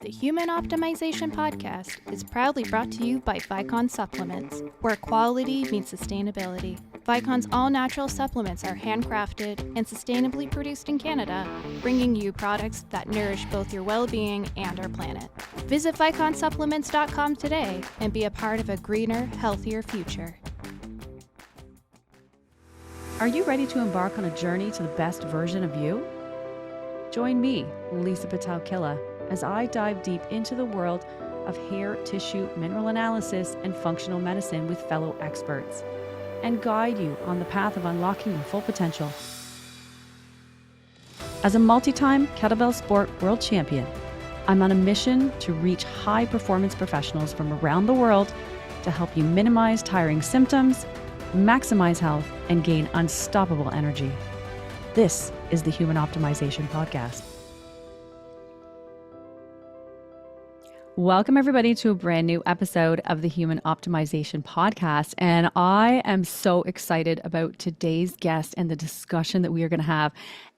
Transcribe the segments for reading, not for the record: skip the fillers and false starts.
The Human Optimization Podcast is proudly brought to you by Vicon Supplements, where quality meets sustainability. Vicon's all-natural supplements are handcrafted and sustainably produced in Canada, bringing you products that nourish both your well-being and our planet. Visit viconsupplements.com today and be a part of a greener, healthier future. Are you ready to embark on a journey to the best version of you? Join me, Lisa Pitel-Killah, as I dive deep into the world of hair tissue mineral analysis and functional medicine with fellow experts, and guide you on the path of unlocking your full potential. As a multi-time kettlebell sport world champion, I'm on a mission to reach high-performance professionals from around the world to help you minimize tiring symptoms, maximize health, and gain unstoppable energy. This is the Human Optimization Podcast. Welcome, everybody, to a brand new episode of the Human Optimization Podcast. And I am so excited about today's guest and the discussion that we are going to have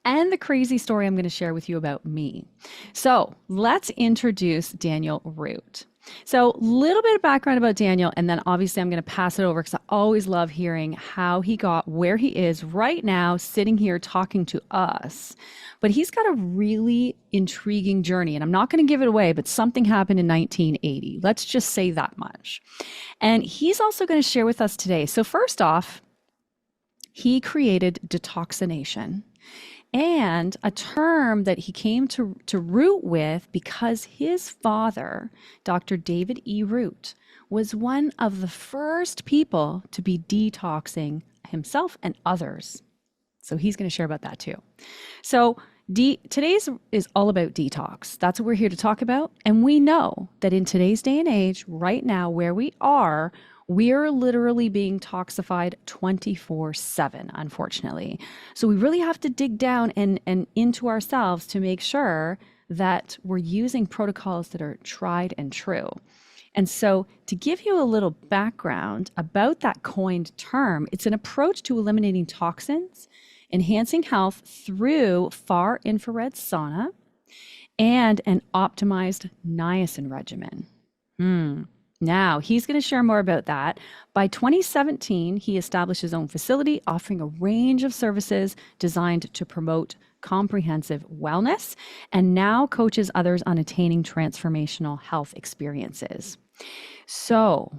and the crazy story I'm going to share with you about me. So let's introduce Daniel Root. So a little bit of background about Daniel, and then obviously I'm going to pass it over because I always love hearing how he got where he is right now, sitting here talking to us. But he's got a really intriguing journey, and I'm not going to give it away, but something happened in 1980. Let's just say that much. And he's also going to share with us today. So first off, he created Detoxination, and a term that he came to root with because his father, Dr. David E. Root, was one of the first people to be detoxing himself and others. So he's going to share about that too. So today's is all about detox. That's what we're here to talk about. And we know that in today's day and age, right now where we are literally being toxified 24/7, unfortunately. So we really have to dig down and into ourselves to make sure that we're using protocols that are tried and true. And so to give you a little background about that coined term, it's an approach to eliminating toxins, enhancing health through far infrared sauna, and an optimized niacin regimen. Now, he's going to share more about that. By 2017, he established his own facility offering a range of services designed to promote comprehensive wellness, and now coaches others on attaining transformational health experiences. So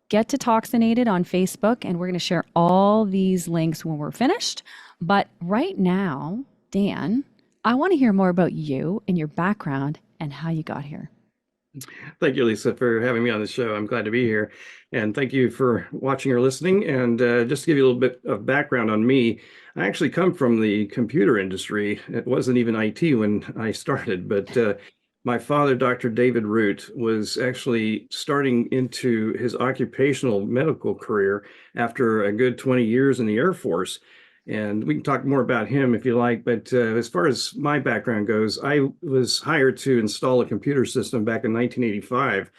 get Detoxinated on Facebook, and we're going to share all these links when we're finished. But right now, Dan, I want to hear more about you and your background and how you got here. Thank you, Lisa, for having me on the show. I'm glad to be here. And thank you for watching or listening. And just to give you a little bit of background on me, I actually come from the computer industry. It wasn't even IT when I started, but my father, Dr. David Root, was actually starting into his occupational medical career after a good 20 years in the Air Force. And we can talk more about him if you like. But as far as my background goes, I was hired to install a computer system back in 1985.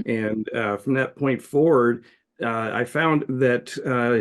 And from that point forward, I found that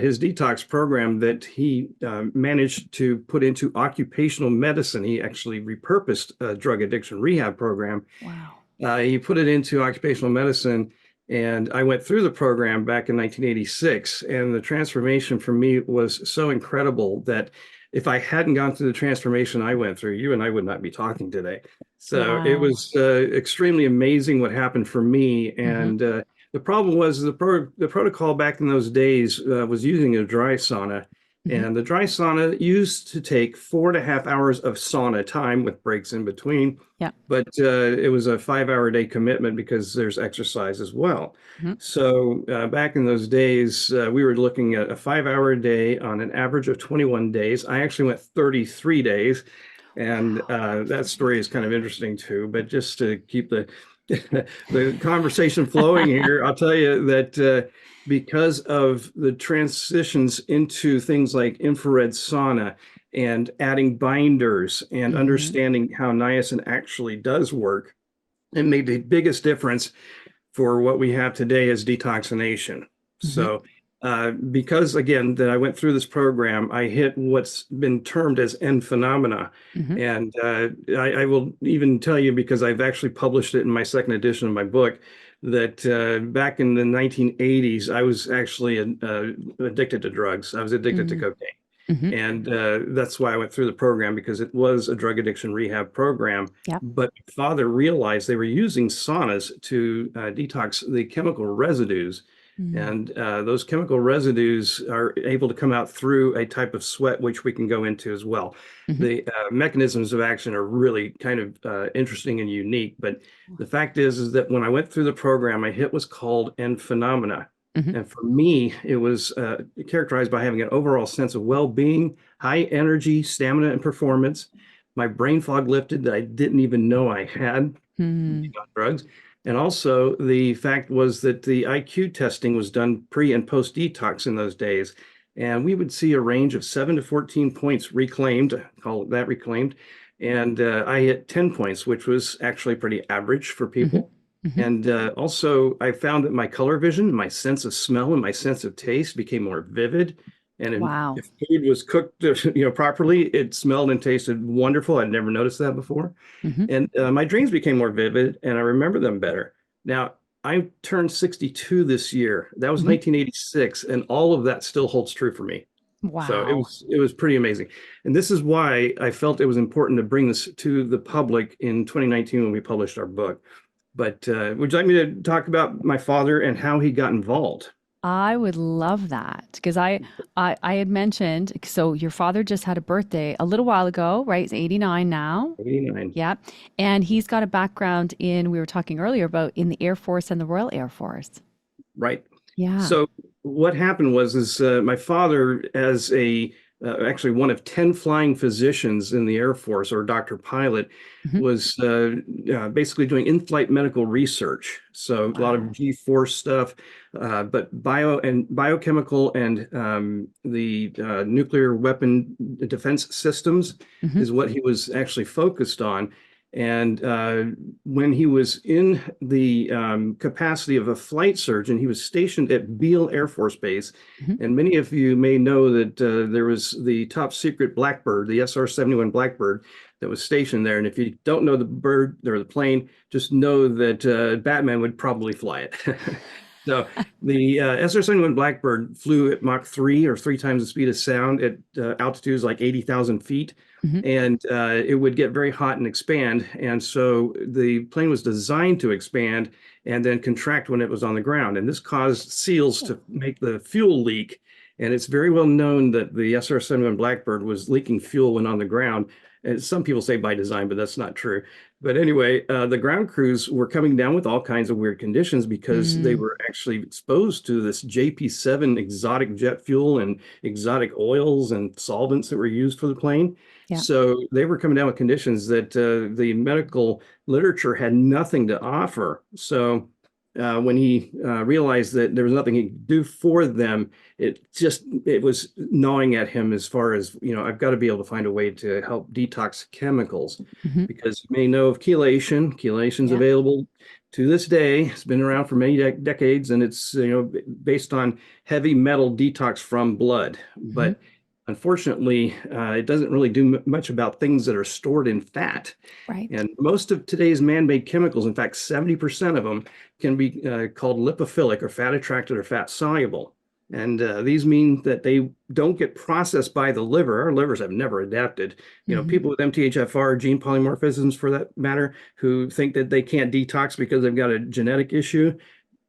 his detox program that he managed to put into occupational medicine, he actually repurposed a drug addiction rehab program. Wow. He put it into occupational medicine. And I went through the program back in 1986, and the transformation for me was so incredible that if I hadn't gone through the transformation I went through, you and I would not be talking today. So It was extremely amazing what happened for me. And the problem was the protocol back in those days was using a dry sauna. And the dry sauna used to take 4.5 hours of sauna time with breaks in between. Yeah. But it was a 5-hour-a-day commitment because there's exercise as well. So back in those days, we were looking at a 5-hour-a-day on an average of 21 days. I actually went 33 days. And that story is kind of interesting too. But just to keep the conversation flowing here, I'll tell you that because of the transitions into things like infrared sauna and adding binders and understanding how niacin actually does work, it made the biggest difference for what we have today as detoxination. So Because again, that I went through this program, I hit what's been termed as N phenomena. Hmm. And I will even tell you, because I've actually published it in my second edition of my book, that back in the 1980s, I was actually addicted to drugs. I was addicted to Hmm. cocaine. Hmm. And that's why I went through the program, because it was a drug addiction rehab program. Yep. But my father realized they were using saunas to detox the chemical residues. Mm. And those chemical residues are able to come out through a type of sweat, which we can go into as well. Hmm. The mechanisms of action are really kind of interesting and unique. But the fact is that when I went through the program, I hit what's called N phenomena. Hmm. And for me, it was characterized by having an overall sense of well-being, high energy, stamina, and performance. My brain fog lifted that I didn't even know I had Hmm. on drugs. And also, the fact was that the IQ testing was done pre and post detox in those days. And we would see a range of 7 to 14 points reclaimed, call it that reclaimed. And I hit 10 points, which was actually pretty average for Hmm. people. Hmm. And also, I found that my color vision, my sense of smell, and my sense of taste became more vivid. And Wow. if food was cooked, properly, it smelled and tasted wonderful. I'd never noticed that before. Hmm. And my dreams became more vivid, and I remember them better. Now, I turned 62 this year. That was Hmm. 1986, and all of that still holds true for me. So it Wow. was it was pretty amazing. And this is why I felt it was important to bring this to the public in 2019 when we published our book. But would you like me to talk about my father and how he got involved? I would love that because I had mentioned, so your father just had a birthday a little while ago, right? He's 89 now. 89. Yeah. And he's got a background in, we were talking earlier about in the Air Force and the Royal Air Force. Right. Yeah. So what happened was is my father, as a actually one of 10 flying physicians in the Air Force, or doctor pilot, Hmm. was basically doing in-flight medical research. So a lot of Wow. G-force stuff, but biochemical and the nuclear weapon defense systems Hmm. is what he was actually focused on. And when he was in the capacity of a flight surgeon, he was stationed at Beale Air Force Base. Hmm. And many of you may know that there was the top secret Blackbird, the SR-71 Blackbird, that was stationed there. And if you don't know the bird or the plane, just know that Batman would probably fly it. So the SR-71 Blackbird flew at Mach 3, or 3 times the speed of sound, at altitudes like 80,000 feet. Hmm. And it would get very hot and expand. And so the plane was designed to expand and then contract when it was on the ground. And this caused seals to make the fuel leak. And it's very well known that the SR-71 Blackbird was leaking fuel when on the ground. And some people say by design, but that's not true. But anyway, the ground crews were coming down with all kinds of weird conditions because they Mm. were actually exposed to this JP7 exotic jet fuel and exotic oils and solvents that were used for the plane. Yeah. So they were coming down with conditions that the medical literature had nothing to offer. So when he realized that there was nothing he could do for them, it was gnawing at him, as far as, I've got to be able to find a way to help detox chemicals, Hmm. because you may know of chelation. Chelation's Yeah. available to this day. It's been around for many decades, and it's based on heavy metal detox from blood. Hmm. But unfortunately, it doesn't really do much about things that are stored in fat. Right. And most of today's man-made chemicals, in fact, 70% of them, can be called lipophilic, or fat attracted, or fat soluble. And these mean that they don't get processed by the liver. Our livers have never adapted. Hmm. People with MTHFR, gene polymorphisms for that matter, who think that they can't detox because they've got a genetic issue,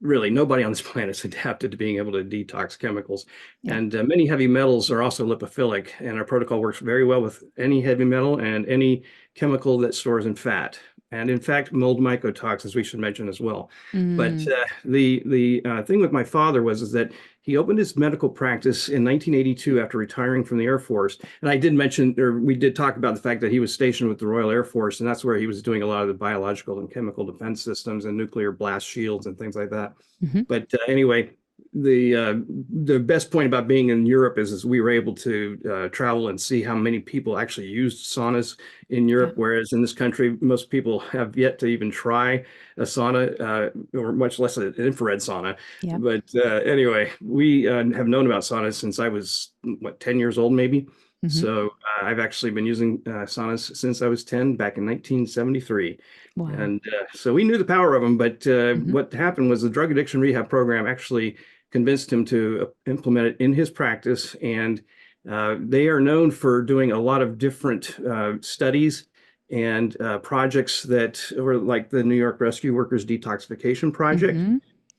really nobody on this planet is adapted to being able to detox chemicals. Yeah. And many heavy metals are also lipophilic, and our protocol works very well with any heavy metal and any chemical that stores in fat. And in fact, mold mycotoxins we should mention as well. But Mm. the thing with my father is that he opened his medical practice in 1982 after retiring from the Air Force. And I did mention, or we did talk about the fact that he was stationed with the Royal Air Force, and that's where he was doing a lot of the biological and chemical defense systems and nuclear blast shields and things like that. Hmm. But anyway, the best point about being in Europe is we were able to travel and see how many people actually used saunas in Europe, whereas in this country, most people have yet to even try a sauna, or much less an infrared sauna. Yep. But anyway, we have known about saunas since I was, 10 years old, maybe. So I've actually been using saunas since I was 10, back in 1973. Wow. And so we knew the power of them, but what happened was the drug addiction rehab program actually convinced him to implement it in his practice. And they are known for doing a lot of different studies and projects that were like the New York Rescue Workers Detoxification Project,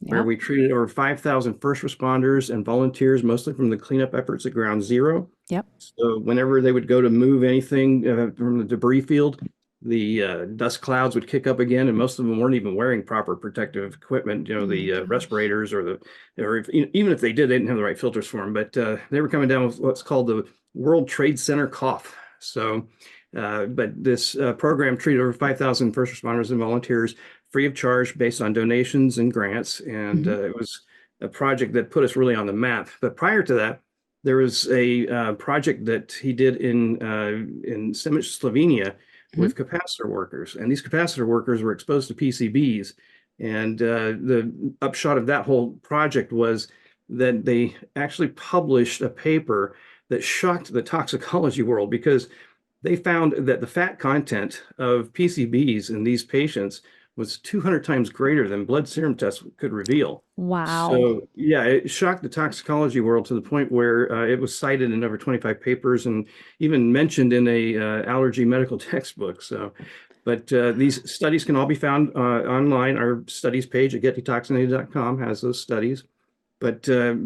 where we treated over 5,000 first responders and volunteers, mostly from the cleanup efforts at Ground Zero. Yep. So whenever they would go to move anything from the debris field, the dust clouds would kick up again, and most of them weren't even wearing proper protective equipment, the respirators or even if they did, they didn't have the right filters for them, but they were coming down with what's called the World Trade Center cough. So, but this program treated over 5,000 first responders and volunteers free of charge based on donations and grants. And it was a project that put us really on the map. But prior to that, there was a project that he did in Slovenia with capacitor workers. And these capacitor workers were exposed to PCBs. And the upshot of that whole project was that they actually published a paper that shocked the toxicology world, because they found that the fat content of PCBs in these patients was 200 times greater than blood serum tests could reveal. Wow. So yeah, it shocked the toxicology world to the point where it was cited in over 25 papers and even mentioned in a allergy medical textbook. So, but these studies can all be found online. Our studies page at getdetoxinated.com has those studies. But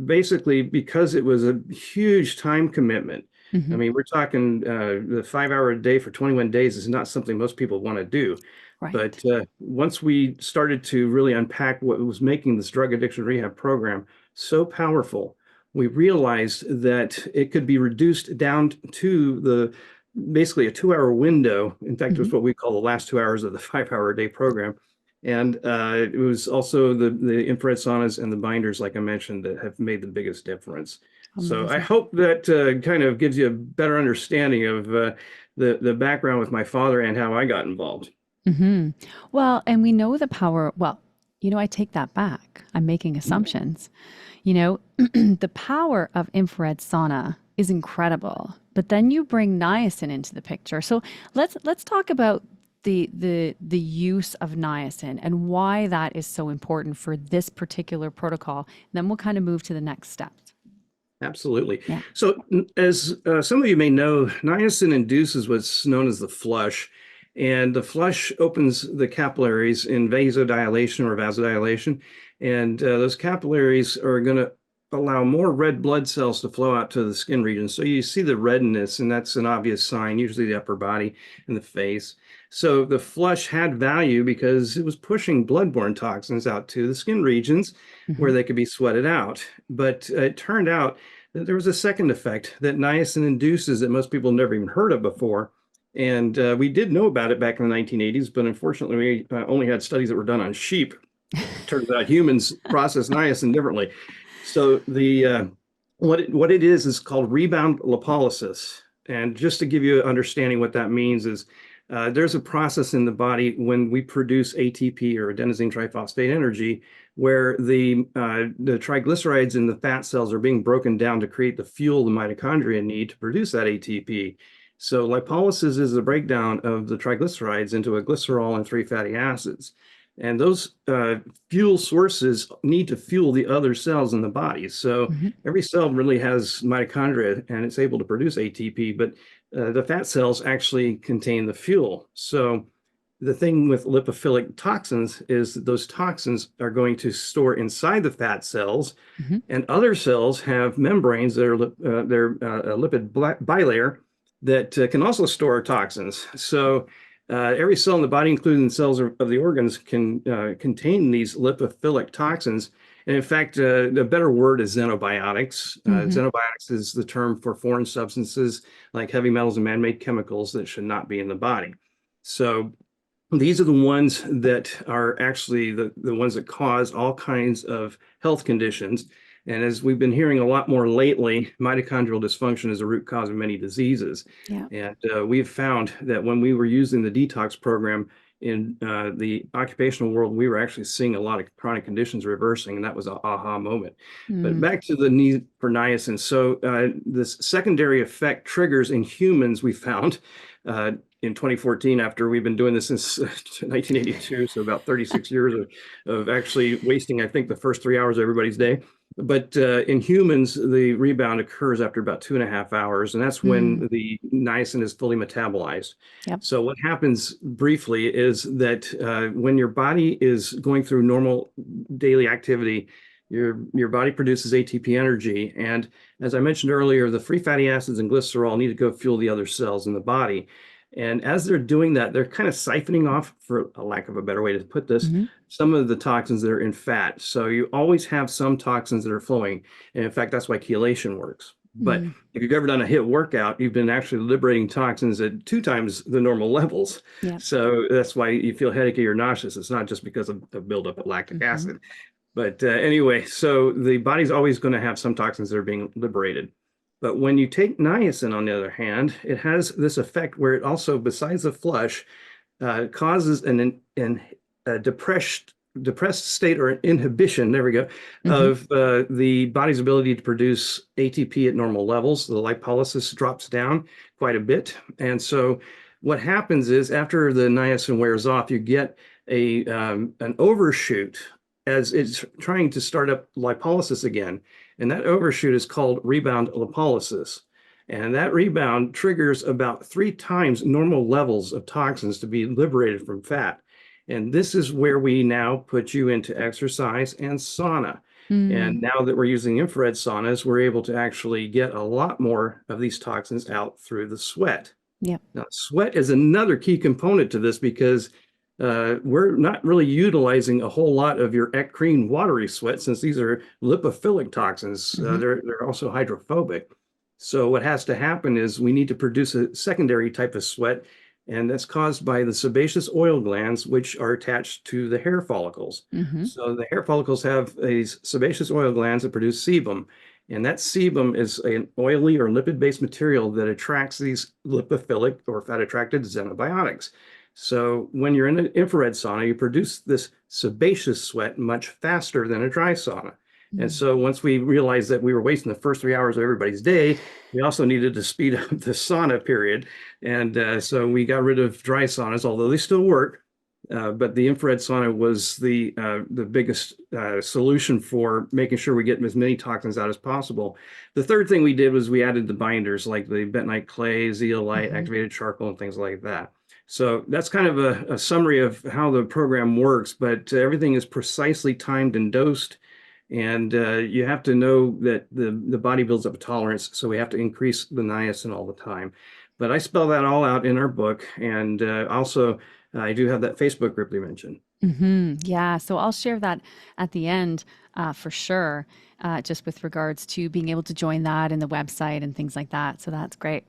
basically, because it was a huge time commitment, I mean, we're talking the 5 hour a day for 21 days is not something most people want to do. Right. But once we started to really unpack what was making this drug addiction rehab program so powerful, we realized that it could be reduced down to basically a 2 hour window. In fact, it was what we call the last 2 hours of the 5 hour a day program. And it was also the infrared saunas and the binders, like I mentioned, that have made the biggest difference. So I hope that kind of gives you a better understanding of the background with my father and how I got involved. Well, and we know the power. Well, I take that back. I'm making assumptions. The power of infrared sauna is incredible. But then you bring niacin into the picture. So let's talk about the use of niacin and why that is so important for this particular protocol. And then we'll kind of move to the next steps. Absolutely. Yeah. So as some of you may know, niacin induces what's known as the flush. And the flush opens the capillaries in vasodilation or vasodilation. And those capillaries are going to allow more red blood cells to flow out to the skin region. So you see the redness, and that's an obvious sign, usually the upper body and the face. So the flush had value because it was pushing bloodborne toxins out to the skin regions where they could be sweated out. But it turned out that there was a second effect that niacin induces that most people never even heard of before. And we did know about it back in the 1980s, but unfortunately, we only had studies that were done on sheep. Turns out humans process niacin differently. So what it is called rebound lipolysis. And just to give you an understanding what that means is there's a process in the body when we produce ATP or adenosine triphosphate energy, where the triglycerides in the fat cells are being broken down to create the fuel the mitochondria need to produce that ATP. So lipolysis is the breakdown of the triglycerides into a glycerol and 3 fatty acids. And those fuel sources need to fuel the other cells in the body. So every cell really has mitochondria and it's able to produce ATP, but the fat cells actually contain the fuel. So the thing with lipophilic toxins is that those toxins are going to store inside the fat cells, and other cells have membranes that are they're a lipid bilayer that can also store toxins. So every cell in the body, including the cells of the organs, can contain these lipophilic toxins. And in fact, the better word is xenobiotics. Xenobiotics is the term for foreign substances like heavy metals and man-made chemicals that should not be in the body. So these are the ones that are actually the ones that cause all kinds of health conditions. And as we've been hearing a lot more lately, mitochondrial dysfunction is a root cause of many diseases. Yeah. And we've found that when we were using the detox program in the occupational world, we were actually seeing a lot of chronic conditions reversing, and that was an aha moment. But back to the need for niacin. So this secondary effect triggers in humans, we found in 2014, after we've been doing this since 1982, so about 36 years of actually wasting, I think, the first 3 hours of everybody's day. But in humans, the rebound occurs after about 2.5 hours, and that's when the niacin is fully metabolized. Yep. So what happens briefly is that when your body is going through normal daily activity, your body produces ATP energy. And as I mentioned earlier, the free fatty acids and glycerol need to go fuel the other cells in the body. And as they're doing that, they're kind of siphoning off, for a lack of a better way to put this, some of the toxins that are in fat. So you always have some toxins that are flowing. And in fact, that's why chelation works. But if you've ever done a HIIT workout, you've been actually liberating toxins at 2 times the normal levels. Yeah. So that's why you feel headachy or nauseous. It's not just because of the buildup of lactic acid. But anyway, so the body's always going to have some toxins that are being liberated. But when you take niacin, on the other hand, it has this effect where it also, besides the flush, causes a depressed state, or an inhibition, there we go, of the body's ability to produce ATP at normal levels. The lipolysis drops down quite a bit. And so what happens is, after the niacin wears off, you get an overshoot as it's trying to start up lipolysis again. And that overshoot is called rebound lipolysis. And that rebound triggers about 3 times normal levels of toxins to be liberated from fat. And this is where we now put you into exercise and sauna. And now that we're using infrared saunas, we're able to actually get a lot more of these toxins out through the sweat. Yeah. Now, sweat is another key component to this, because we're not really utilizing a whole lot of your eccrine watery sweat, since these are lipophilic toxins. They're also hydrophobic. So what has to happen is we need to produce a secondary type of sweat, and that's caused by the sebaceous oil glands, which are attached to the hair follicles. So the hair follicles have these sebaceous oil glands that produce sebum. And that sebum is an oily or lipid-based material that attracts these lipophilic or fat-attracted xenobiotics. So when you're in an infrared sauna, you produce this sebaceous sweat much faster than a dry sauna. And so once we realized that we were wasting the first 3 hours of everybody's day, we also needed to speed up the sauna period. And so we got rid of dry saunas, although they still work. But the infrared sauna was the biggest solution for making sure we get as many toxins out as possible. The third thing we did was we added the binders, like the bentonite clay, zeolite, activated charcoal, and things like that. So that's kind of a summary of how the program works, but everything is precisely timed and dosed. And you have to know that the body builds up a tolerance, so we have to increase the niacin all the time. But I spell that all out in our book. And also, I do have that Facebook group you mentioned. Yeah, so I'll share that at the end for sure, just with regards to being able to join that and the website and things like that. So that's great.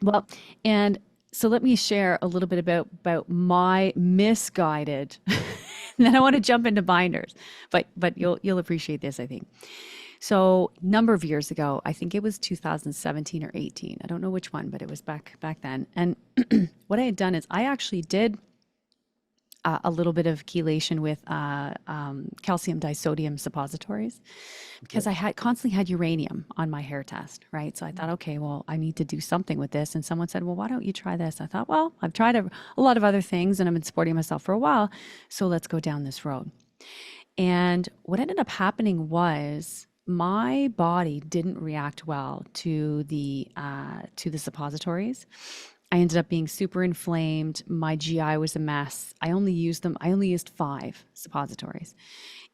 Well, and so let me share a little bit about my misguided, and then I want to jump into binders, but you'll appreciate this, I think. So a number of years ago, I think it was 2017 or 18. I don't know which one, but it was back then. And what I had done is I actually did a little bit of chelation with calcium disodium suppositories, because I constantly had uranium on my hair test, right? So I thought, okay, well, I need to do something with this. And someone said, well, why don't you try this? I thought, well, I've tried a lot of other things and I've been supporting myself for a while, so let's go down this road. And what ended up happening was my body didn't react well to the suppositories. I ended up being super inflamed. My GI was a mess. I only used 5 suppositories,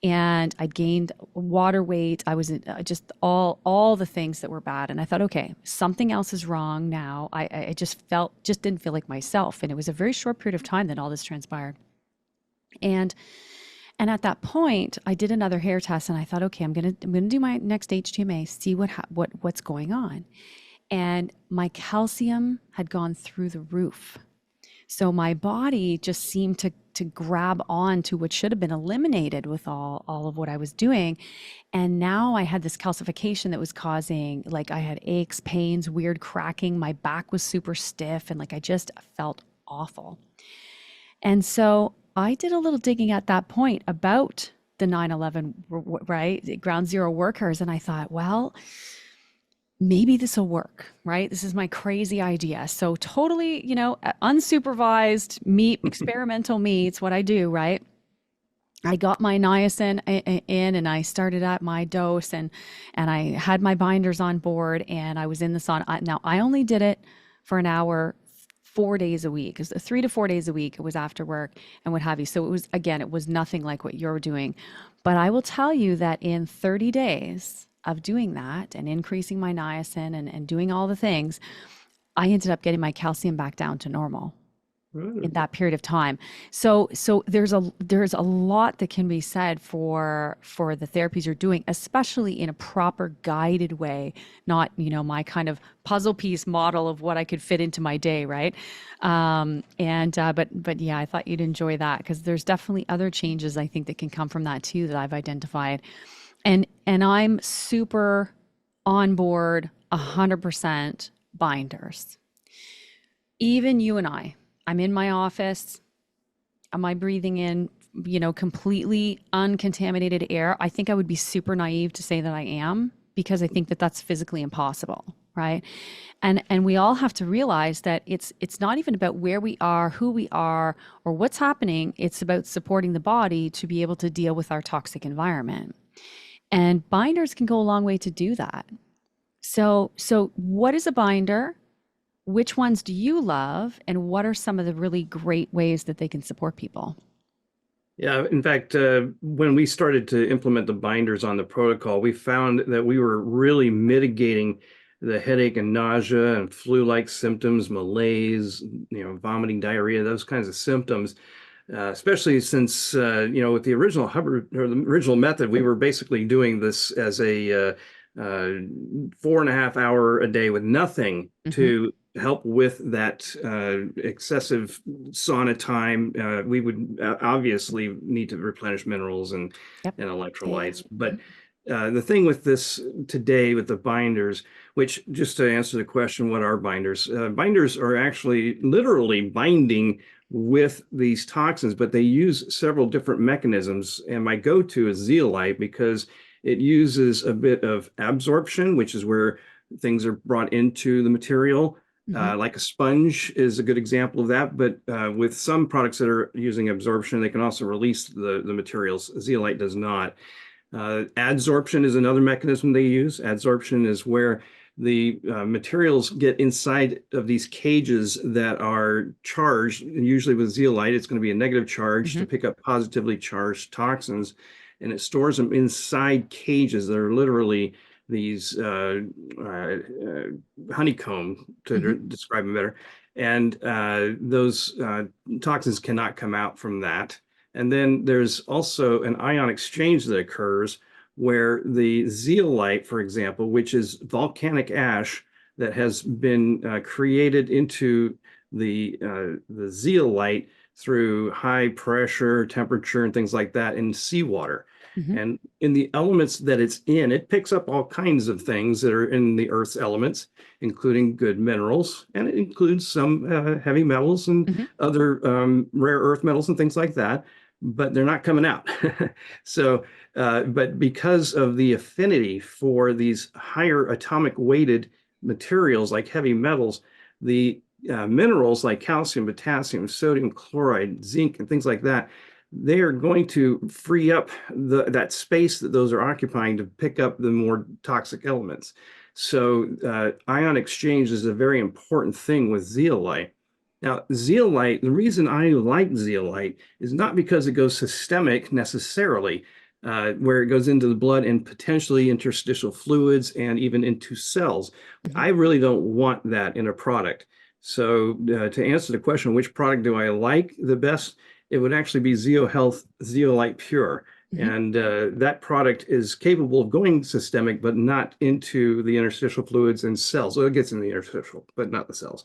and I gained water weight. I was just all the things that were bad. And I thought, okay, something else is wrong now. I just didn't feel like myself. And it was a very short period of time that all this transpired. And at that point, I did another hair test, and I thought, okay, I'm gonna do my next HTMA, see what's going on. And my calcium had gone through the roof. So my body just seemed to grab on to what should have been eliminated with all of what I was doing. And now I had this calcification that was causing, like, I had aches, pains, weird cracking. My back was super stiff, and like I just felt awful. And so I did a little digging at that point about the 9/11, right? Ground zero workers. And I thought, well, maybe this will work, right? This is my crazy idea. So totally, unsupervised meat, experimental me, it's what I do, right? I got my niacin in and I started at my dose, and I had my binders on board, and I was in the sauna. Now I only did it for an hour, 4 days a week. It was 3 to 4 days a week. It was after work and what have you. So it was nothing like what you're doing. But I will tell you that in 30 days of doing that and increasing my niacin and doing all the things, I ended up getting my calcium back down to normal in that period of time. So there's a lot that can be said for the therapies you're doing, especially in a proper guided way, not, my kind of puzzle piece model of what I could fit into my day, right? But yeah, I thought you'd enjoy that, because there's definitely other changes I think that can come from that too that I've identified. And I'm super on board 100% binders. Even you and I'm in my office. Am I breathing in, completely uncontaminated air? I think I would be super naive to say that I am, because I think that that's physically impossible, right? And we all have to realize that it's not even about where we are, who we are, or what's happening. It's about supporting the body to be able to deal with our toxic environment. And binders can go a long way to do that. So what is a binder? Which ones do you love? And what are some of the really great ways that they can support people? Yeah, in fact, when we started to implement the binders on the protocol, we found that we were really mitigating the headache and nausea and flu-like symptoms, malaise, vomiting, diarrhea, those kinds of symptoms. Especially since, with the original Hubbard, or the original method, we were basically doing this as a 4.5 hour a day with nothing to help with that excessive sauna time. We would obviously need to replenish minerals and electrolytes. But the thing with this today with the binders, which, just to answer the question, what are binders? Binders are actually literally binding with these toxins, but they use several different mechanisms. And my go-to is zeolite, because it uses a bit of absorption, which is where things are brought into the material. Like a sponge is a good example of that. But with some products that are using absorption, they can also release the materials. Zeolite does not. Adsorption is another mechanism they use. Adsorption is where the materials get inside of these cages that are charged. And usually with zeolite, it's going to be a negative charge to pick up positively charged toxins, and it stores them inside cages that are literally these honeycomb, to describe them better. And those toxins cannot come out from that. And then there's also an ion exchange that occurs where the zeolite, for example, which is volcanic ash that has been created into the zeolite through high pressure, temperature, and things like that in seawater. And in the elements that it's in, it picks up all kinds of things that are in the Earth's elements, including good minerals, and it includes some heavy metals and other rare earth metals and things like that, but they're not coming out. So, but because of the affinity for these higher atomic weighted materials like heavy metals, the minerals like calcium, potassium, sodium chloride, zinc, and things like that, they are going to free up that space that those are occupying to pick up the more toxic elements. So ion exchange is a very important thing with zeolite. Now, zeolite, the reason I like zeolite is not because it goes systemic necessarily, where it goes into the blood and potentially interstitial fluids and even into cells. I really don't want that in a product. So to answer the question, which product do I like the best? It would actually be ZeoHealth Zeolite Pure. And that product is capable of going systemic, but not into the interstitial fluids and cells. So it gets in the interstitial, but not the cells.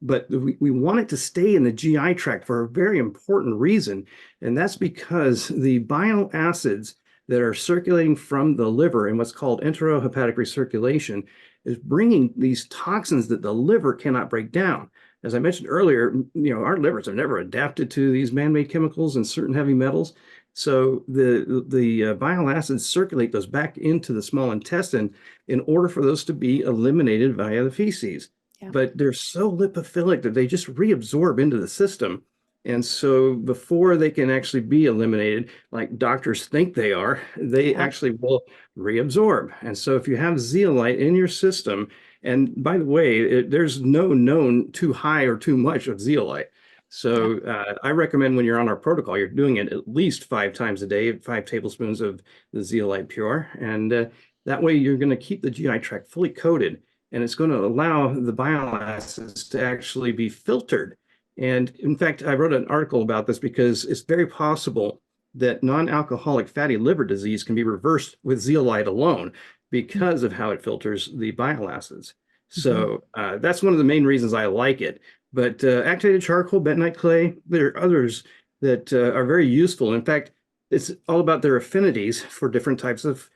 but we want it to stay in the GI tract for a very important reason. And that's because the bile acids that are circulating from the liver in what's called enterohepatic recirculation is bringing these toxins that the liver cannot break down. As I mentioned earlier, our livers have never adapted to these man-made chemicals and certain heavy metals. So the bile acids circulate those back into the small intestine in order for those to be eliminated via the feces. Yeah. But they're so lipophilic that they just reabsorb into the system. And so before they can actually be eliminated, like doctors think they are, they actually will reabsorb. And so if you have zeolite in your system, and by the way, there's no known too high or too much of zeolite. So I recommend when you're on our protocol, you're doing it at least 5 times a day, 5 tablespoons of the zeolite pure. And that way you're going to keep the GI tract fully coated, and it's going to allow the bile acids to actually be filtered. And in fact, I wrote an article about this because it's very possible that non-alcoholic fatty liver disease can be reversed with zeolite alone because of how it filters the bile acids. So that's one of the main reasons I like it. But activated charcoal, bentonite clay, there are others that are very useful. In fact, it's all about their affinities for different types of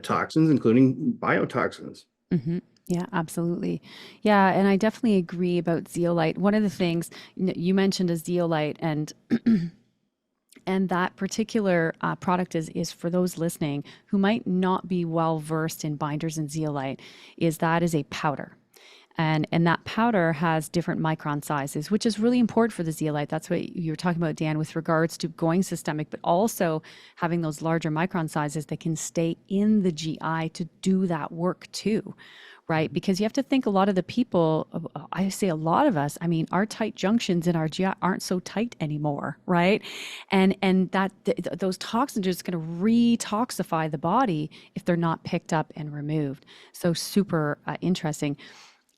toxins, including biotoxins. Yeah, absolutely. Yeah, and I definitely agree about zeolite. One of the things you mentioned is zeolite, and and that particular product is for those listening who might not be well versed in binders and zeolite. That is a powder. And that powder has different micron sizes, which is really important for the zeolite. That's what you were talking about, Dan, with regards to going systemic, but also having those larger micron sizes that can stay in the GI to do that work too, right? Because you have to think a lot of the people, I say a lot of us, I mean, our tight junctions in our GI aren't so tight anymore, right? And that those toxins are just going to retoxify the body if they're not picked up and removed. So super interesting.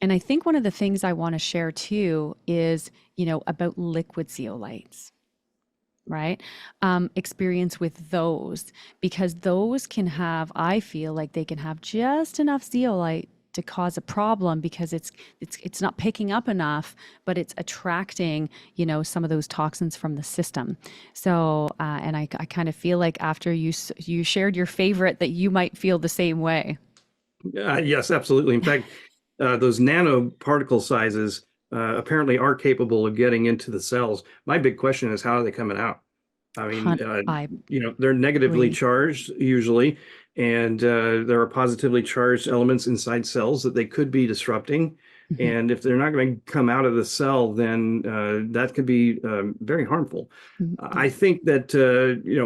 And I think one of the things I want to share too is, about liquid zeolites, right? Experience with those, because those can have, I feel like they can have just enough zeolite to cause a problem because it's not picking up enough, but it's attracting, some of those toxins from the system. So, and I kind of feel like after you shared your favorite that you might feel the same way. Yes, absolutely. In fact, those nanoparticle sizes apparently are capable of getting into the cells. My big question is, how are they coming out? I mean, they're negatively charged usually, and there are positively charged elements inside cells that they could be disrupting. And if they're not going to come out of the cell, then that could be very harmful. I think that,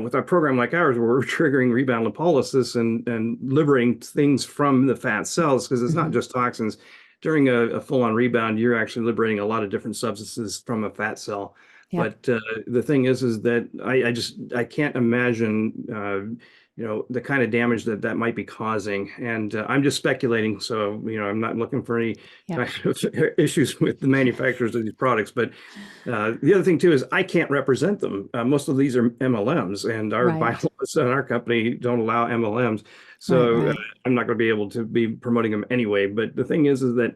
with a program like ours, where we're triggering rebound lipolysis and liberating things from the fat cells, because it's not just toxins. During a full-on rebound, you're actually liberating a lot of different substances from a fat cell. But the thing is that I can't imagine, the kind of damage that might be causing. And I'm just speculating. So, I'm not looking for any kind of issues with the manufacturers of these products. But the other thing too is I can't represent them. Most of these are MLMs, and our biologists and our company don't allow MLMs. So I'm not going to be able to be promoting them anyway. But the thing is that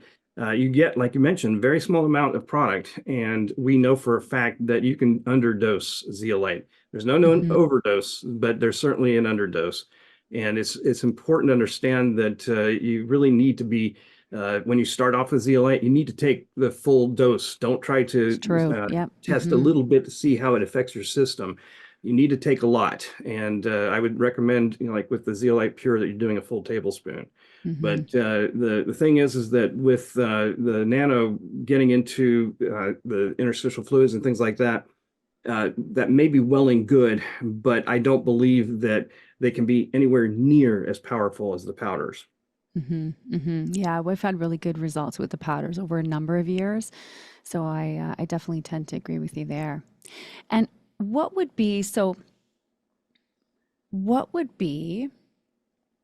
you get, like you mentioned, very small amount of product, and we know for a fact that you can underdose zeolite. There's no known overdose, but there's certainly an underdose. And it's important to understand that you really need to be, when you start off with zeolite, you need to take the full dose. Don't try to test a little bit to see how it affects your system. You need to take a lot. And I would recommend, like with the zeolite pure, that you're doing a full tablespoon. But the thing is that with the nano getting into the interstitial fluids and things like that, that may be well and good, but I don't believe that they can be anywhere near as powerful as the powders. Yeah, we've had really good results with the powders over a number of years. So I definitely tend to agree with you there. And what would be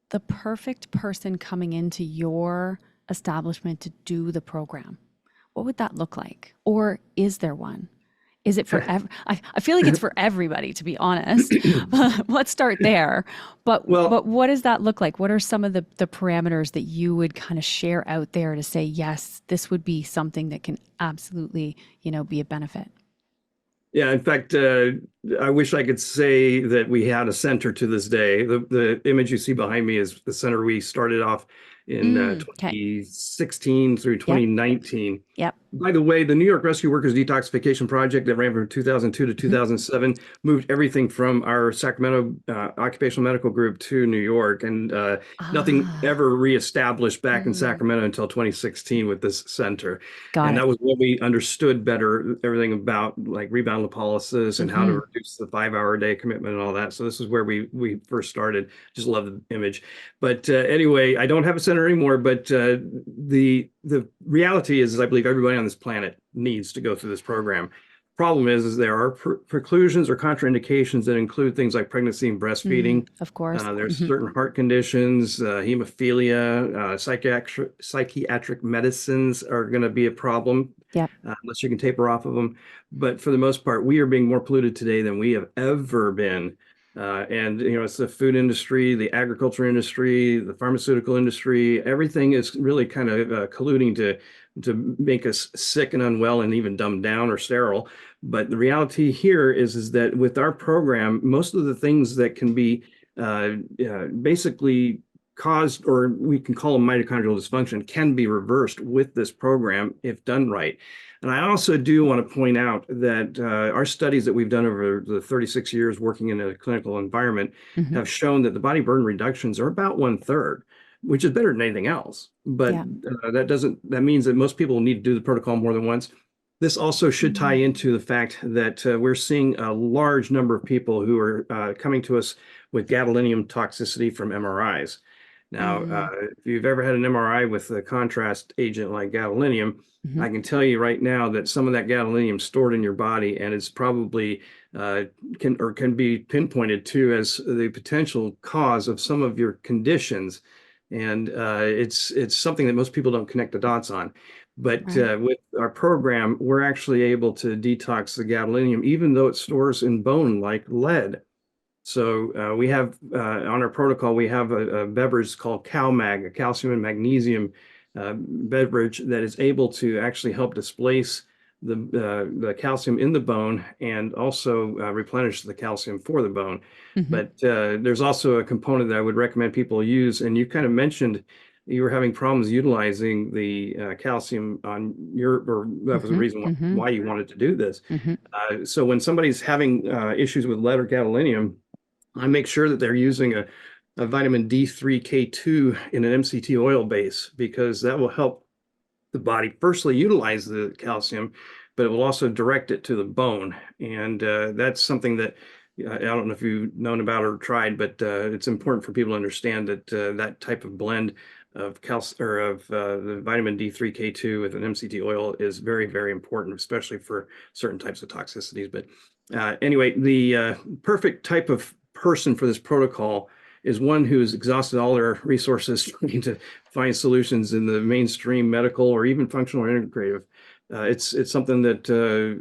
the perfect person coming into your establishment to do the program? What would that look like? Or is there one? Is it for I feel like it's for everybody, to be honest. Let's start there. Well, But what does that look like? What are some of the parameters that you would kind of share out there to say, yes, this would be something that can absolutely, be a benefit? yeah, in fact, I wish I could say that we had a center to this day. The image you see behind me is the center we started off in Okay. 2016 through Yep. 2019. Yep. By the way, the New York Rescue Workers Detoxification Project that ran from 2002 to Mhm. 2007 moved everything from our Sacramento occupational medical group to New York, and nothing Ah, ever reestablished back in mm, Sacramento until 2016 with this center. got And it. that was when we understood better everything about like rebound lipolysis and how to Hmm. reduce the 5 hour a day commitment and all that. So this is where we first started. Just love the image. But anyway, I don't have a center anymore. But the reality is I believe everybody on this planet needs to go through this program. Problem is there are preclusions or contraindications that include things like pregnancy and breastfeeding. Of course. There's Hmm. certain heart conditions, hemophilia, psychiatric medicines are going to be a problem Yep. unless you can taper off of them. But for the most part, we are being more polluted today than we have ever been. And it's the food industry, the agriculture industry, the pharmaceutical industry. Everything is really kind of colluding to make us sick and unwell and even dumbed down or sterile. But the reality here is that with our program, most of the things that can be basically caused, or we can call them mitochondrial dysfunction, can be reversed with this program if done right. And I also do want to point out that our studies that we've done over the 36 years working in a clinical environment Hmm. have shown that the body burden reductions are about 1/3, which is better than anything else. But Yeah. that means that most people need to do the protocol more than once. This also should tie Mm. into the fact that we're seeing a large number of people who are coming to us with gadolinium toxicity from MRIs. Now, Mm. if you've ever had an MRI with a contrast agent like gadolinium, Hmm. I can tell you right now that some of that gadolinium stored in your body and is probably can be pinpointed to as the potential cause of some of your conditions. And it's something that most people don't connect the dots on. But Right. with our program, we're actually able to detox the gadolinium, even though it stores in bone like lead. So we have on our protocol, we have a beverage called CalMag, a calcium and magnesium beverage that is able to actually help displace the calcium in the bone and also replenish the calcium for the bone. Hmm. But there's also a component that I would recommend people use. And you kind of mentioned you were having problems utilizing the calcium on or that was the Hmm. reason Hmm. why you wanted to do this. Hmm. So when somebody's having issues with lead or gadolinium, I make sure that they're using a vitamin D3K2 in an MCT oil base because that will help the body firstly utilize the calcium, but it will also direct it to the bone. And that's something that I don't know if you've known about or tried, but it's important for people to understand that that type of blend of the vitamin D3K2 with an MCT oil is very, very important, especially for certain types of toxicities. But anyway, the perfect type of person for this protocol is one who's exhausted all their resources trying to find solutions in the mainstream medical or even functional or integrative. It's something that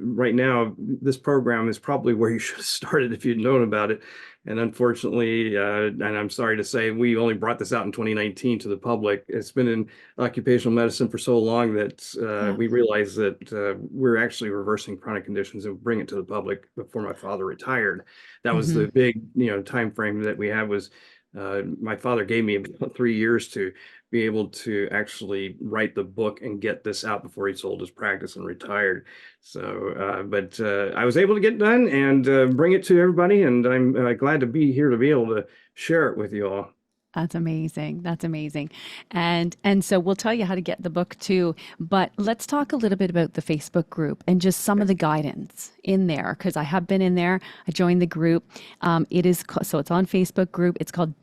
right now this program is probably where you should have started if you'd known about it. And unfortunately, and I'm sorry to say, we only brought this out in 2019 to the public. It's been in occupational medicine for so long that Yeah. we realized that we're actually reversing chronic conditions and bring it to the public before my father retired. That was Hmm. the big, time frame that we had was my father gave me about 3 years to be able to actually write the book and get this out before he sold his practice and retired. So, but I was able to get done and bring it to everybody, and I'm glad to be here to be able to share it with you all. That's amazing. That's amazing. And so we'll tell you how to get the book too, but let's talk a little bit about the Facebook group and just some of the guidance in there because I have been in there. I joined the group. So it's on Facebook group. It's called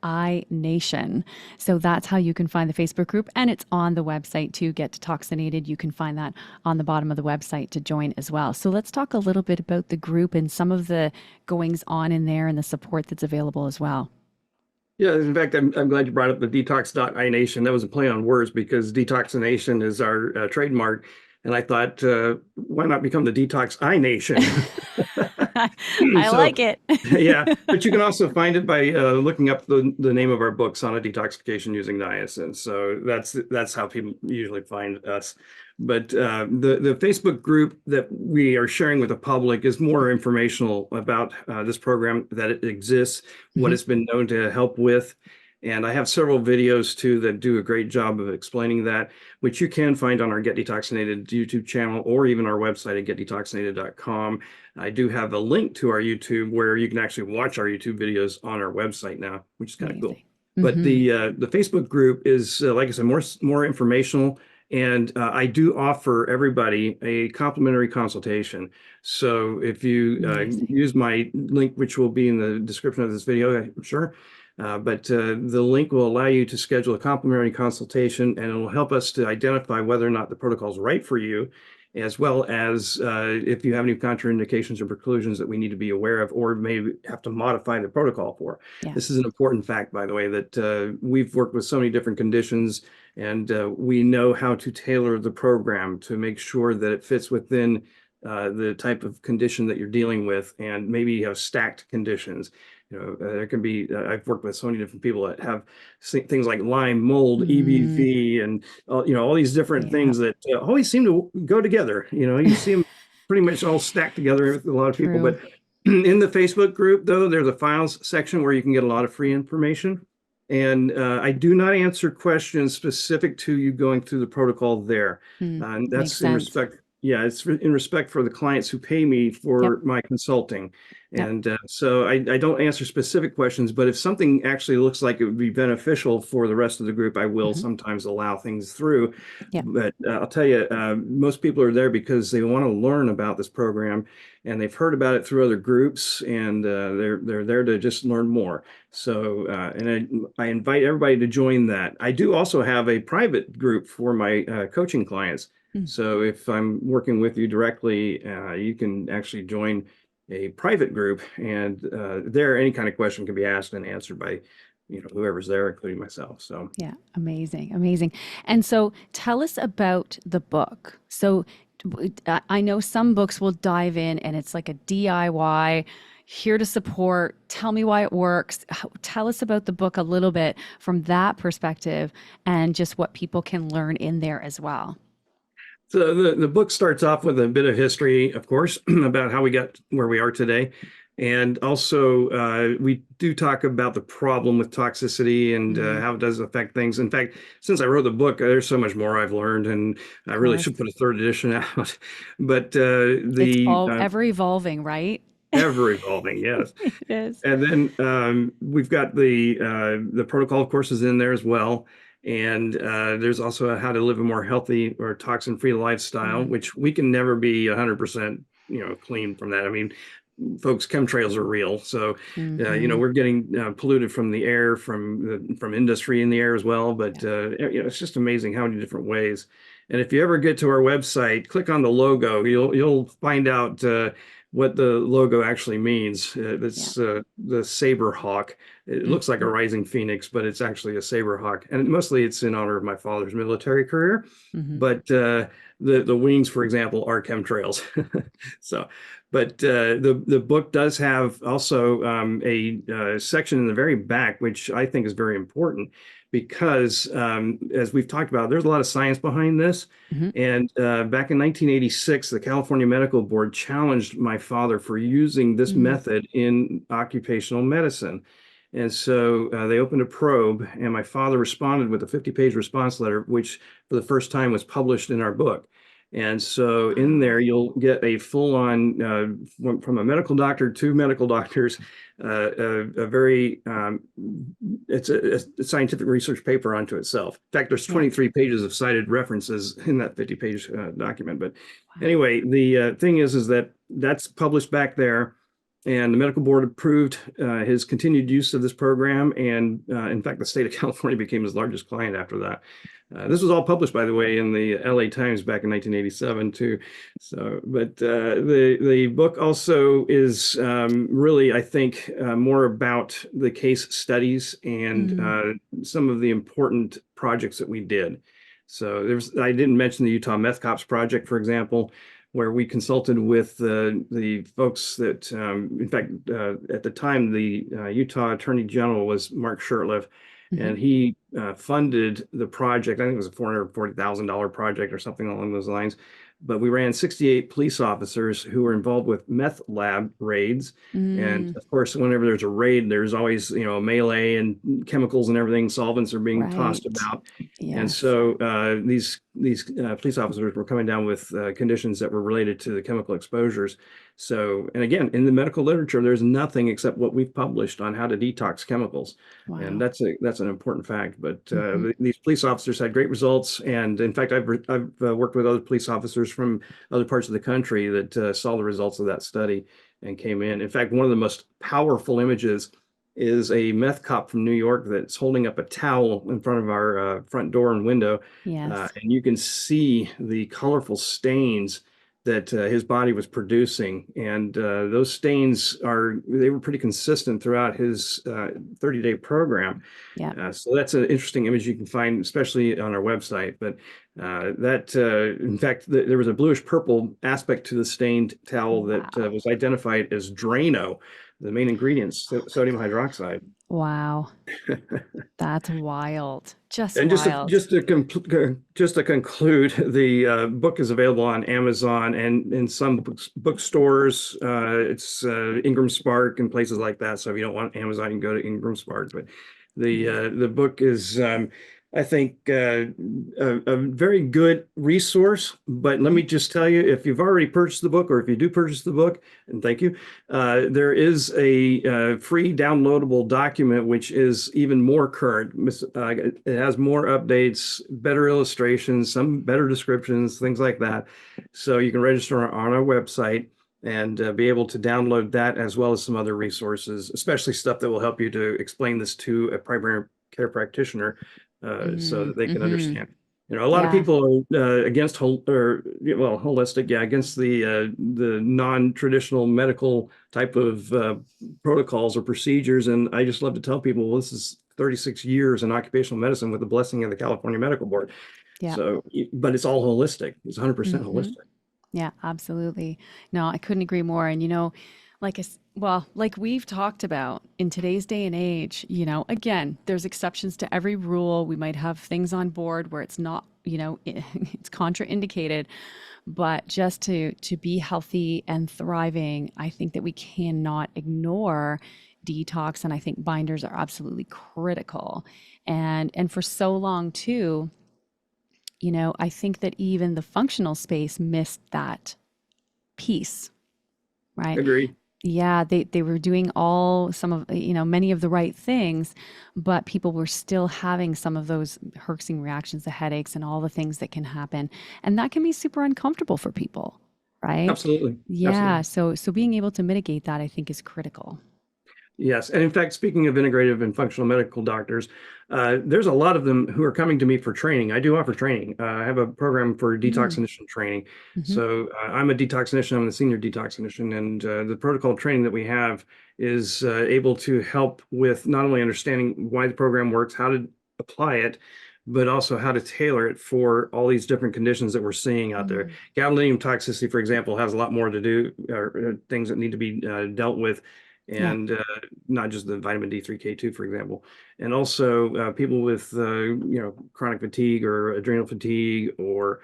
Detox.ination. So that's how you can find the Facebook group and it's on the website too. Get Detoxinated. You can find that on the bottom of the website to join as well. So let's talk a little bit about the group and some of the goings on in there and the support that's available as well. Yeah, in fact, I'm glad you brought up the Detox.ination. That was a play on words because Detoxination is our trademark. And I thought, why not become the Detox Nation? I So, like it. yeah, but you can also find it by looking up the name of our book, Sauna Detoxification Using Niacin. So that's how people usually find us. But the Facebook group that we are sharing with the public is more informational about this program, that it exists, what it's been known to help with. And I have several videos too that do a great job of explaining that, which you can find on our Get Detoxinated YouTube channel or even our website at getdetoxinated.com. I do have a link to our YouTube where you can actually watch our YouTube videos on our website now, which is kind of cool. But the Facebook group is, like I said, more informational. And I do offer everybody a complimentary consultation. So if you use my link, which will be in the description of this video, I'm sure. But the link will allow you to schedule a complimentary consultation, and it will help us to identify whether or not the protocol is right for you, as well as if you have any contraindications or preclusions that we need to be aware of, or maybe have to modify the protocol for. Yeah. This is an important fact, by the way, that we've worked with so many different conditions, and we know how to tailor the program to make sure that it fits within the type of condition that you're dealing with, and maybe you have stacked conditions. There can be, I've worked with so many different people that have things like Lyme, mold, EBV, and all these different things that always seem to go together. You see them pretty much all stacked together with a lot of people. But in the Facebook group, though, there's a files section where you can get a lot of free information. And I do not answer questions specific to you going through the protocol there. And that's in respect. Yeah, it's in respect for the clients who pay me for my consulting. And so I don't answer specific questions, but if something actually looks like it would be beneficial for the rest of the group, I will sometimes allow things through. But I'll tell you, most people are there because they want to learn about this program, and they've heard about it through other groups, and they're there to just learn more. So, and I invite everybody to join that. I do also have a private group for my coaching clients. So if I'm working with you directly, you can actually join a private group, and there any kind of question can be asked and answered by whoever's there, including myself. So yeah, amazing. And so tell us about the book. So I know some books will dive in and it's like a DIY, here to support, tell me why it works. Tell us about the book a little bit from that perspective, and just what people can learn in there as well. So the book starts off with a bit of history, of course, about how we got where we are today. And also, we do talk about the problem with toxicity and how it does affect things. In fact, since I wrote the book, there's so much more I've learned, and I really should put a third edition out. But it's ever evolving, right? Ever evolving, yes. It is. And then we've got the protocol, of course, is in there as well. And there's also how to live a more healthy or toxin-free lifestyle, which we can never be 100%, clean from that. I mean, folks, chemtrails are real. So, we're getting polluted from the air, from industry in the air as well. But, it's just amazing how many different ways. And if you ever get to our website, click on the logo, you'll find out what the logo actually means. It's the saber hawk. It looks like a rising phoenix, but it's actually a saber hawk. And mostly it's in honor of my father's military career. But the wings, for example, are chemtrails. So, but the book does have also a section in the very back, which I think is very important, because as we've talked about, there's a lot of science behind this. And back in 1986, the California Medical Board challenged my father for using this method in occupational medicine. And so they opened a probe, and my father responded with a 50-page response letter, which for the first time was published in our book. And so in there, you'll get a full-on, from a medical doctor to medical doctors, a very, it's a scientific research paper unto itself. In fact, there's 23 pages of cited references in that 50-page document. But anyway, the thing is that that's published back there. And the medical board approved his continued use of this program. And in fact, the state of California became his largest client after that. This was all published, by the way, in the LA Times back in 1987, too. So, but the book also is really, I think, more about the case studies and some of the important projects that we did. So I didn't mention the Utah Meth Cops Project, for example, where we consulted with the folks that, in fact, at the time, the Utah Attorney General was Mark Shurtleff, Hmm. and he funded the project. I think it was a $440,000 project or something along those lines. But we ran 68 police officers who were involved with meth lab raids. And Mm, of course, whenever there's a raid, there's always, a melee and chemicals and everything, solvents are being tossed right. about. And Yes. so these police officers were coming down with conditions that were related to the chemical exposures. So, and again, in the medical literature, there's nothing except what we've published on how to detox chemicals, and Wow. that's an important fact. But Hmm. these police officers had great results, and in fact, I've worked with other police officers from other parts of the country that saw the results of that study and came in. In fact, one of the most powerful images is a meth cop from New York that's holding up a towel in front of our front door and window, Yes. and you can see the colorful stains that his body was producing. And those stains they were pretty consistent throughout his 30-day program. Yeah. So that's an interesting image you can find, especially on our website. But in fact, there was a bluish purple aspect to the stained towel that Wow. was identified as Drano, the main ingredient, sodium hydroxide. Wow. That's wild. Just And wild. just to conclude, the book is available on Amazon and in some bookstores. It's Ingram Spark and places like that. So if you don't want Amazon, you can go to Ingram Spark. But the book is, I think, a very good resource. But let Mhm. me just tell you, if you've already purchased the book, or if you do purchase the book, and thank you, there is a free downloadable document which is even more current. It has more updates, better illustrations, some better descriptions, things like that. So you can register on our website and be able to download that as well as some other resources, especially stuff that will help you to explain this to a primary care practitioner so that they can Mm-hmm. understand. A lot of Yeah. people are against holistic, yeah, against the non-traditional medical type of protocols or procedures. And I just love to tell people, well, this is 36 years in occupational medicine with the blessing of the California Medical Board. Yeah. So, but it's all holistic. It's 100% Mm-hmm. holistic. Yeah, absolutely. No, I couldn't agree more. And like we've talked about in today's day and age, again, there's exceptions to every rule. We might have things on board where it's not, it's contraindicated, but just to be healthy and thriving, I think that we cannot ignore detox, and I think binders are absolutely critical. And for so long too, I think that even the functional space missed that piece, right? Agree. Yeah, they were doing many of the right things, but people were still having some of those herxing reactions, the headaches, and all the things that can happen. And that can be super uncomfortable for people, right? Absolutely. Yeah, Absolutely. so being able to mitigate that, I think, is critical. Yes. And in fact, speaking of integrative and functional medical doctors, there's a lot of them who are coming to me for training. I do offer training. I have a program for Mm. detoxination training. Hmm. So I'm a detoxination, I'm the senior detoxination, and the protocol training that we have is able to help with not only understanding why the program works, how to apply it, but also how to tailor it for all these different conditions that we're seeing out there. Mm. Gadolinium toxicity, for example, has a lot more to do, or things that need to be dealt with. Yeah. And not just the vitamin D3K2, for example, and also people with chronic fatigue or adrenal fatigue, or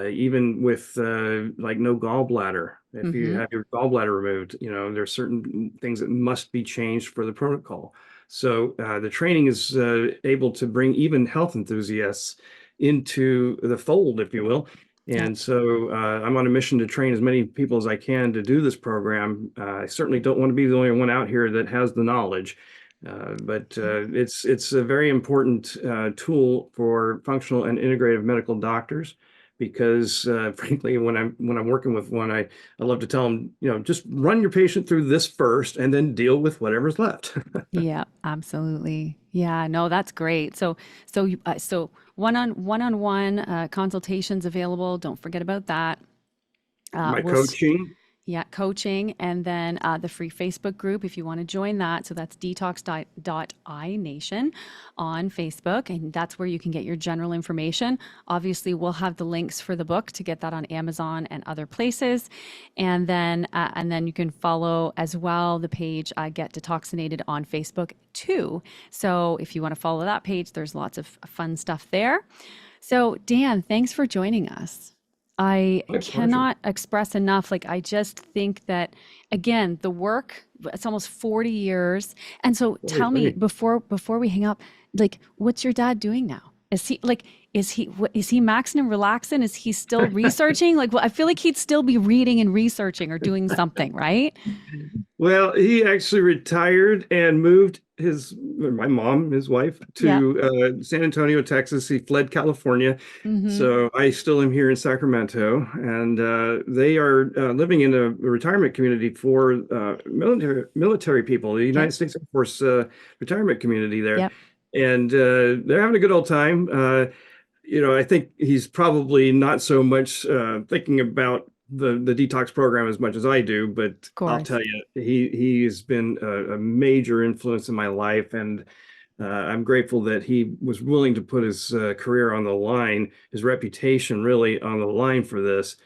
even with like no gallbladder. If you Hmm. have your gallbladder removed, there's certain things that must be changed for the protocol. So the training is able to bring even health enthusiasts into the fold, if you will. Yep. And so I'm on a mission to train as many people as I can to do this program. I certainly don't want to be the only one out here that has the knowledge, but it's a very important tool for functional and integrative medical doctors. Because frankly, when I'm working with one, I love to tell them, just run your patient through this first, and then deal with whatever's left. Yeah, absolutely. Yeah, no, that's great. So one-on-one consultations available. Don't forget about that. My We'll, s- coaching. Yeah, coaching, and then the free Facebook group if you want to join that. So that's Detox.ination on Facebook, and that's where you can get your general information. Obviously, we'll have the links for the book to get that on Amazon and other places, and then you can follow as well the page Get Detoxinated on Facebook too. So if you want to follow that page, there's lots of fun stuff there. So Dan, thanks for joining us. I My pleasure. cannot express enough. Like, I just think that, again, the work, it's almost 40 years. And so tell me before we hang up, like, what's your dad doing now? Is he maxing and relaxing? Is he still researching? Like, well, I feel like he'd still be reading and researching or doing something, right? Well, he actually retired and moved my mom, his wife, to San Antonio, Texas. He fled California. Mm-hmm. So I still am here in Sacramento, and they are living in a retirement community for military people, the United States Air Force retirement community there. Yep. And they're having a good old time. I think he's probably not so much thinking about the detox program as much as I do, but I'll tell you, he's been a major influence in my life, and I'm grateful that he was willing to put his career on the line, his reputation really on the line for this.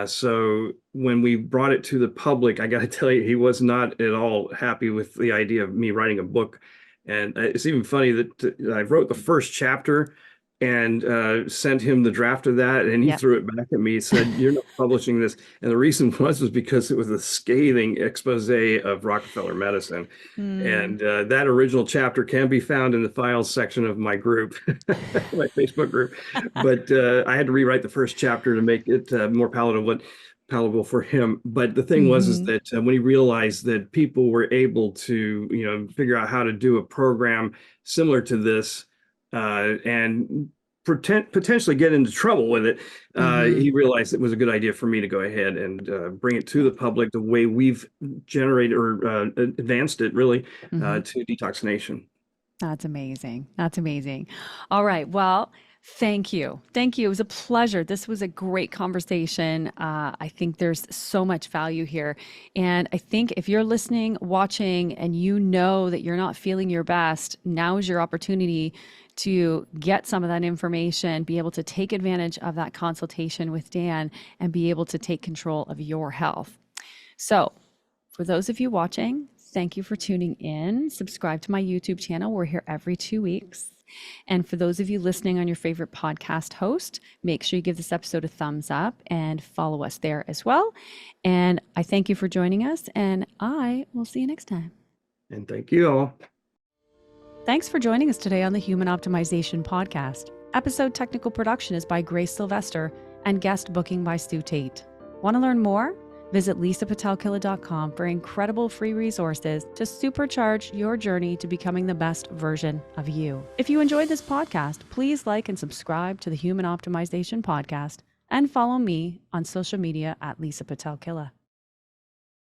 So when we brought it to the public, I got to tell you, he was not at all happy with the idea of me writing a book. And it's even funny that I wrote the first chapter and sent him the draft of that, and he threw it back at me. He said, "You're not publishing this." And the reason was because it was a scathing expose of Rockefeller medicine. And that original chapter can be found in the files section of my group, my Facebook group. But I had to rewrite the first chapter to make it more palatable for him. But the thing is that when he realized that people were able to, figure out how to do a program similar to this, and potentially get into trouble with it, he realized it was a good idea for me to go ahead and bring it to the public the way we've generated or advanced it really to Detoxination. That's amazing. That's amazing. All right. Well, thank you. Thank you. It was a pleasure. This was a great conversation. I think there's so much value here. And I think if you're listening, watching, and you know that you're not feeling your best, now is your opportunity to get some of that information, be able to take advantage of that consultation with Dan, and be able to take control of your health. So for those of you watching, thank you for tuning in. Subscribe to my YouTube channel. We're here every 2 weeks. And for those of you listening on your favorite podcast host, make sure you give this episode a thumbs up and follow us there as well. And I thank you for joining us, and I will see you next time. And thank you all. Thanks for joining us today on the Human Optimization Podcast. Episode technical production is by Grace Sylvester and guest booking by Stu Tate. Want to learn more? Visit Pitel-Killah.com for incredible free resources to supercharge your journey to becoming the best version of you. If you enjoyed this podcast, please like and subscribe to the Human Optimization Podcast and follow me on social media at Pitel-Killah.